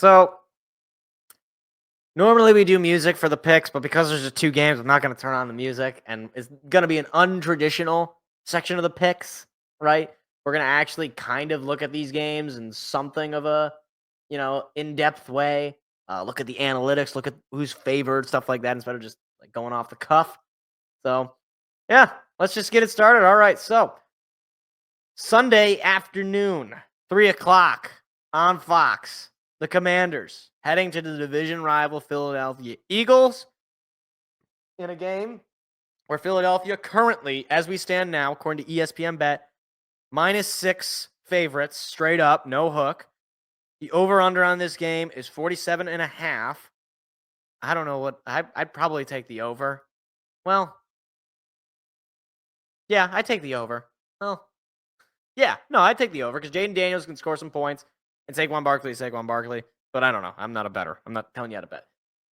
So normally we do music for the picks, but because there's just two games, I'm not going to turn on the music, and it's going to be an untraditional section of the picks, right? We're going to actually kind of look at these games in something of a, in-depth way. Look at the analytics, look at who's favored, stuff like that, instead of just like going off the cuff. So, yeah, let's just get it started. All right, so Sunday afternoon, 3 o'clock on Fox. The Commanders heading to the division rival Philadelphia Eagles in a game where Philadelphia currently, as we stand now, according to ESPN Bet, -6 favorites, straight up, no hook. The over-under on this game is 47.5. I don't know what, I'd probably take the over. Well, yeah, I'd take the over. Well, yeah, no, I'd take the over because Jaden Daniels can score some points and Saquon Barkley is Saquon Barkley. But I don't know. I'm not a bettor. I'm not telling you how to bet.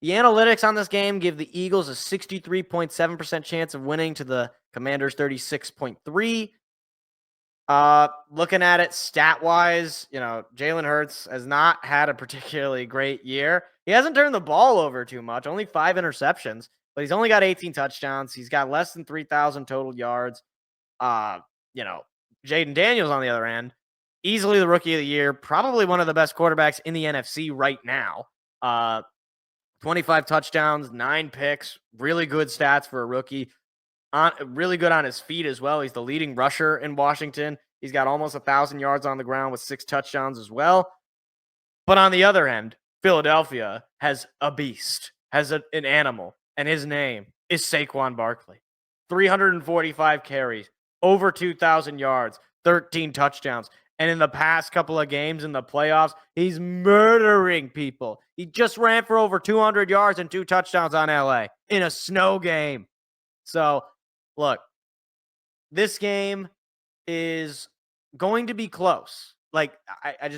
The analytics on this game give the Eagles a 63.7% chance of winning to the Commanders' 36.3. Looking at it stat-wise, Jalen Hurts has not had a particularly great year. He hasn't turned the ball over too much, only 5 interceptions, but he's only got 18 touchdowns. He's got less than 3,000 total yards. Jaden Daniels, on the other end, easily the rookie of the year, probably one of the best quarterbacks in the NFC right now. 25 touchdowns, 9 picks, really good stats for a rookie. Really good on his feet as well. He's the leading rusher in Washington. He's got almost 1,000 yards on the ground with 6 touchdowns as well. But on the other end, Philadelphia has a beast, has an animal, and his name is Saquon Barkley. 345 carries, over 2,000 yards, 13 touchdowns. And in the past couple of games in the playoffs, he's murdering people. He just ran for over 200 yards and 2 touchdowns on LA in a snow game. So, look, this game is going to be close. Like, I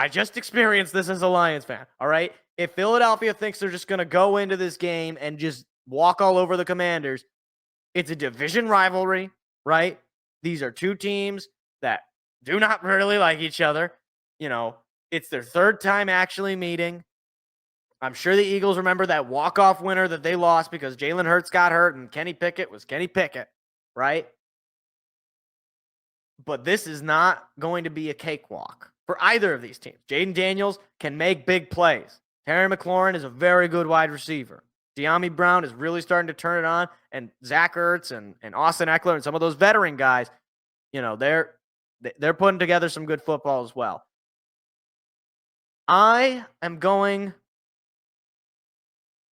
just experienced this as a Lions fan, all right? If Philadelphia thinks they're just going to go into this game and just walk all over the Commanders, it's a division rivalry, right? These are two teams that do not really like each other. It's their third time actually meeting. I'm sure the Eagles remember that walk-off winner that they lost because Jalen Hurts got hurt and Kenny Pickett was Kenny Pickett, right? But this is not going to be a cakewalk for either of these teams. Jaden Daniels can make big plays. Terry McLaurin is a very good wide receiver. De'Ami Brown is really starting to turn it on, and Zach Ertz and Austin Eckler and some of those veteran guys, they're putting together some good football as well. I am going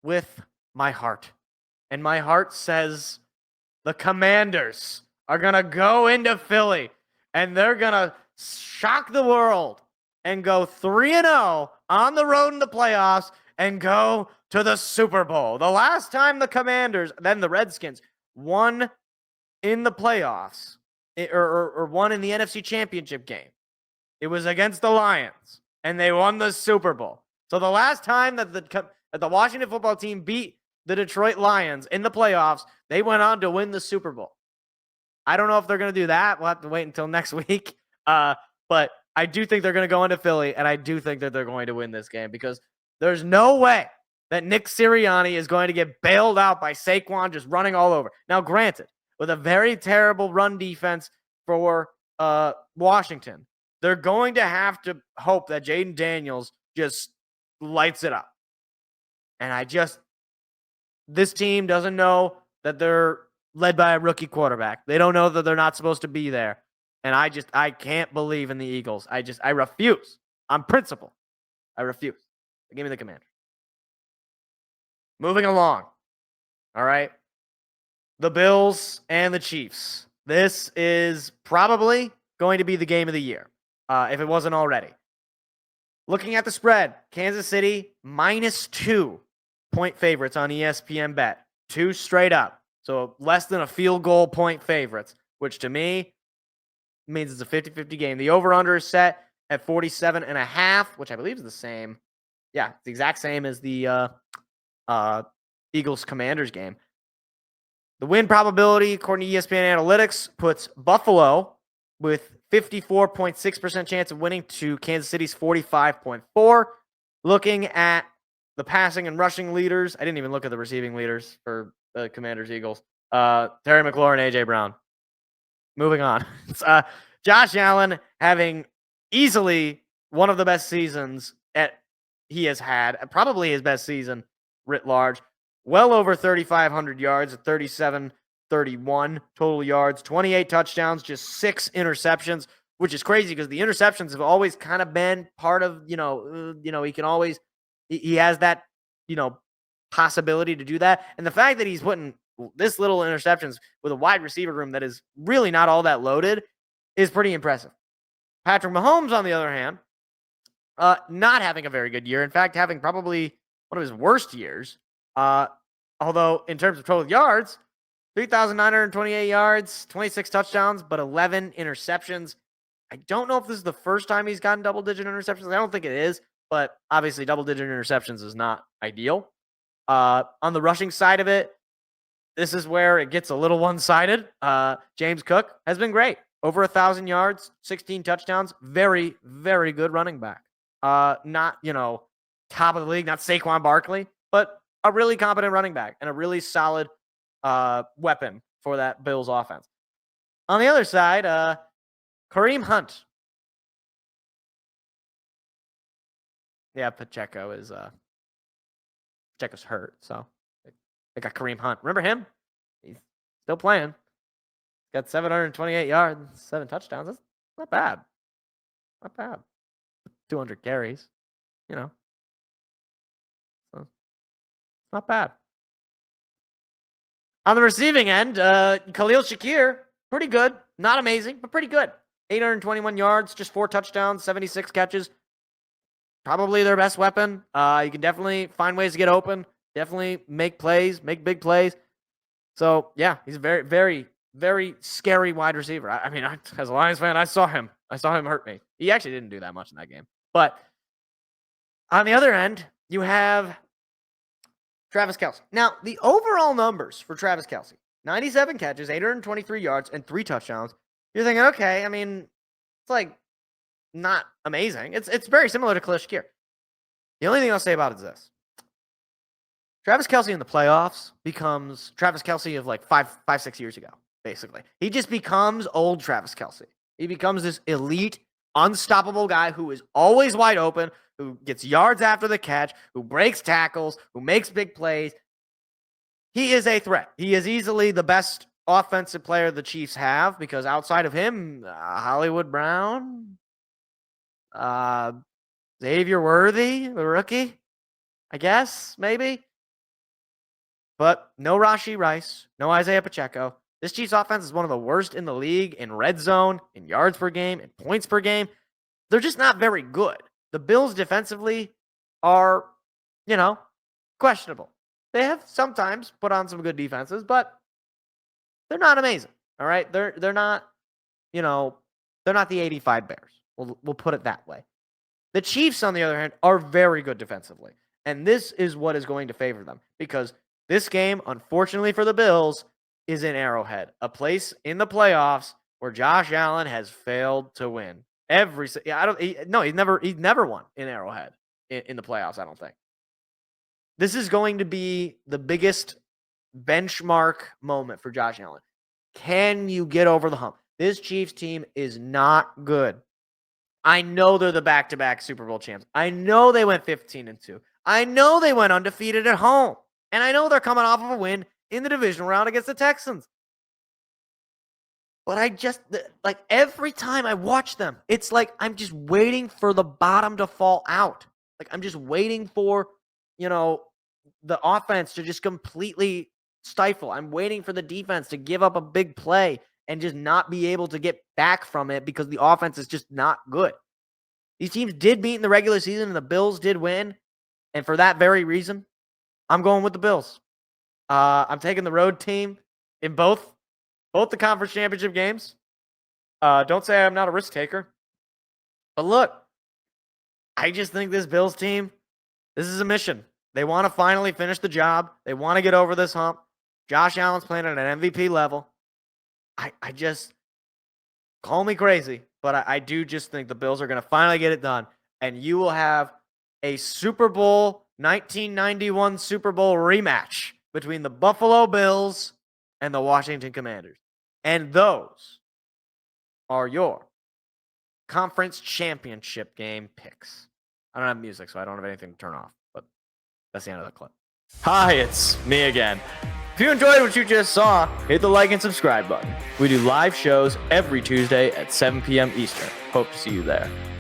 with my heart, and my heart says the Commanders are going to go into Philly, and they're going to shock the world and go 3-0 on the road in the playoffs and go to the Super Bowl. The last time the Commanders, then the Redskins, won in the playoffs or won in the NFC Championship game, it was against the Lions, and they won the Super Bowl. So the last time that the Washington football team beat the Detroit Lions in the playoffs, they went on to win the Super Bowl. I don't know if they're going to do that. We'll have to wait until next week. But I do think they're going to go into Philly, and I do think that they're going to win this game because there's no way that Nick Sirianni is going to get bailed out by Saquon just running all over. Now, granted, with a very terrible run defense for Washington, they're going to have to hope that Jaden Daniels just lights it up. And this team doesn't know that they're led by a rookie quarterback. They don't know that they're not supposed to be there. And I can't believe in the Eagles. I refuse. On principle, I refuse. Give me the Commanders. Moving along. All right. The Bills and the Chiefs. This is probably going to be the game of the year, if it wasn't already. Looking at the spread, Kansas City -2 point favorites on ESPN Bet. 2 straight up. So less than a field goal point favorites, which to me means it's a 50-50 game. The over-under is set at 47.5, which I believe is the same. Yeah, it's the exact same as the Eagles-Commanders game. The win probability, according to ESPN Analytics, puts Buffalo with 54.6% chance of winning to Kansas City's 45.4%. Looking at the passing and rushing leaders, I didn't even look at the receiving leaders for the Commanders Eagles. Terry McLaurin, AJ Brown. Moving on. Josh Allen having easily one of the best seasons he has had, probably his best season writ large. Well over 3,500 yards, 37-31 total yards, 28 touchdowns, just 6 interceptions, which is crazy because the interceptions have always kind of been part of, he can always, he has that, possibility to do that. And the fact that he's putting this little interceptions with a wide receiver room that is really not all that loaded is pretty impressive. Patrick Mahomes, on the other hand, not having a very good year. In fact, having probably one of his worst years. Although in terms of total yards, 3,928 yards, 26 touchdowns, but 11 interceptions. I don't know if this is the first time he's gotten double-digit interceptions. I don't think it is, but obviously double-digit interceptions is not ideal. On the rushing side of it, this is where it gets a little one-sided. James Cook has been great. Over 1,000 yards, 16 touchdowns. Very, very good running back. Not, top of the league, not Saquon Barkley, but a really competent running back and a really solid weapon for that Bills offense. On the other side, Kareem Hunt. Yeah, Pacheco's hurt, so they got Kareem Hunt. Remember him? He's still playing. Got 728 yards, 7 touchdowns. That's not bad. Not bad. 200 carries, So, not bad. On the receiving end, Khalil Shakir, pretty good. Not amazing, but pretty good. 821 yards, just 4 touchdowns, 76 catches. Probably their best weapon. You can definitely find ways to get open. Definitely make plays, make big plays. So, yeah, he's a very, very, very scary wide receiver. I mean, as a Lions fan, I saw him hurt me. He actually didn't do that much in that game. But on the other end, you have Travis Kelce. Now, the overall numbers for Travis Kelce, 97 catches, 823 yards, and 3 touchdowns. You're thinking, okay, I mean, it's like not amazing. It's very similar to Khalil Shakir. The only thing I'll say about it is this. Travis Kelce in the playoffs becomes Travis Kelce of like 6 years ago, basically. He just becomes old Travis Kelce. He becomes this elite, unstoppable guy who is always wide open, who gets yards after the catch, who breaks tackles, who makes big plays. He is a threat. He is easily the best offensive player the Chiefs have because outside of him, Hollywood Brown, Xavier Worthy, the rookie, I guess, maybe. But no Rashee Rice, no Isaiah Pacheco. This Chiefs offense is one of the worst in the league in red zone, in yards per game, in points per game. They're just not very good. The Bills defensively are, questionable. They have sometimes put on some good defenses, but they're not amazing. All right? They're not, they're not the 85 Bears. We'll put it that way. The Chiefs, on the other hand, are very good defensively. And this is what is going to favor them because this game, unfortunately for the Bills, is in Arrowhead, a place in the playoffs where Josh Allen has failed to win. He's never won in Arrowhead in the playoffs, I don't think. This is going to be the biggest benchmark moment for Josh Allen. Can you get over the hump? This Chiefs team is not good. I know they're the back-to-back Super Bowl champs. I know they went 15-2. I know they went undefeated at home. And I know they're coming off of a win in the divisional round against the Texans. But every time I watch them, it's like I'm just waiting for the bottom to fall out. Like I'm just waiting for, the offense to just completely stifle. I'm waiting for the defense to give up a big play and just not be able to get back from it because the offense is just not good. These teams did meet in the regular season and the Bills did win. And for that very reason, I'm going with the Bills. I'm taking the road team in both the conference championship games. Don't say I'm not a risk taker. But look, I just think this Bills team, this is a mission. They want to finally finish the job. They want to get over this hump. Josh Allen's playing at an MVP level. I just, call me crazy, but I do just think the Bills are going to finally get it done, and you will have a Super Bowl 1991 Super Bowl rematch between the Buffalo Bills and the Washington Commanders. And those are your conference championship game picks. I don't have music, so I don't have anything to turn off, but that's the end of the clip. Hi, it's me again. If you enjoyed what you just saw, hit the like and subscribe button. We do live shows every Tuesday at 7 p.m. Eastern. Hope to see you there.